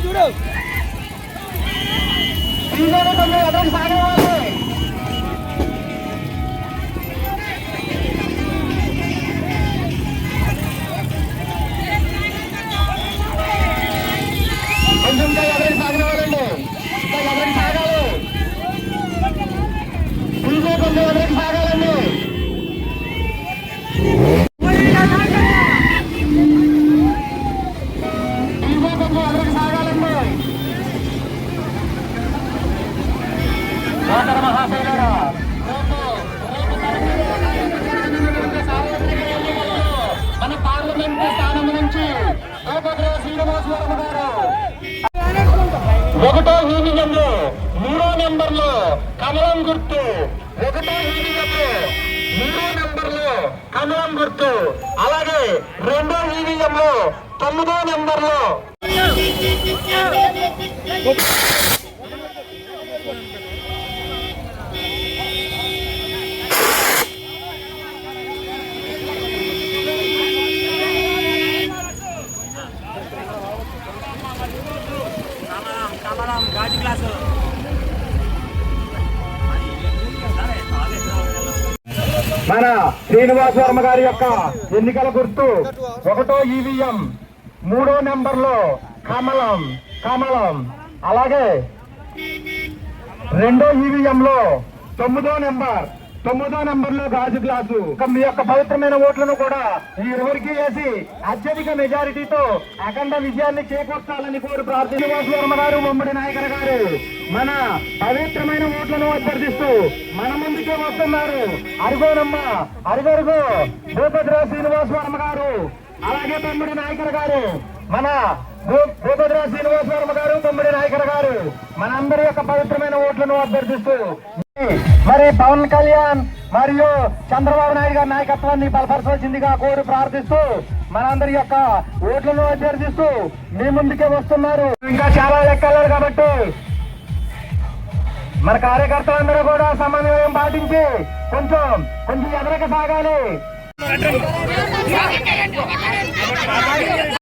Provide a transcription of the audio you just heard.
చూడు కొంచెం ఎవరికి సాగిన వాళ్ళండి ఇంకా ఎవరికి సాగాలి ఇంకా కొంచెం ఎవరికి సాగాలండి మన పార్లమెంట్ స్థానం నుంచి శ్రీనివాసవరం గారు ఒకటో ఈవీఎంలో 3వ నెంబర్లో కమలం గుర్తు, ఒకటో ఈవీఎంలో 3వ నెంబర్లో కమలం గుర్తు, అలాగే 2వ ఈవీఎంలో 9వ నెంబర్లో మన శ్రీనివాసవర్మ గారి యొక్క ఎన్నికల గుర్తు ఒకటో ఈవీఎం 3వ నెంబర్లో కమలం కమలం, అలాగే 2వ ఈవీఎంలో 9వ నెంబర్లో గాజు గ్లాసు. మీ యొక్క పవిత్రమైన ఓట్లను కూడా ఈ ఇరువురికి వేసి అత్యధిక మెజారిటీతో అఖండ విజయాన్ని చేకూర్చాలని కోరి శ్రీనివాసవర్మ గారు, ఉమ్మడి నాయకులు గారు మన పవిత్రమైన ఓట్లను అభ్యర్థిస్తూ మన ముందుకే వస్తున్నారు. అరుగోనమ్మ అరుగరుగో భూపతిరావు శ్రీనివాసవర్మ గారు, అలాగే తమ్ముడి నాయకులు గారు, మన భూపతిరావు శ్రీనివాసవర్మ గారు, తమ్ముడి నాయకులు గారు మనందరి యొక్క పవిత్రమైన ఓట్లను అభ్యర్థిస్తూ మరి పవన్ కళ్యాణ్ మరియు చంద్రబాబు నాయుడు గారి నాయకత్వాన్ని బలపరచవలసిందిగా కోరి ప్రార్థిస్తూ మనందరి యొక్క ఓట్లను అభ్యర్థిస్తూ మీ ముందుకే వస్తున్నారు. ఇంకా చాలా లెక్కలేదు కాబట్టి మన కార్యకర్తలందరూ కూడా సమన్వయం పాటించి కొంచెం ఎదరక సాగాలి.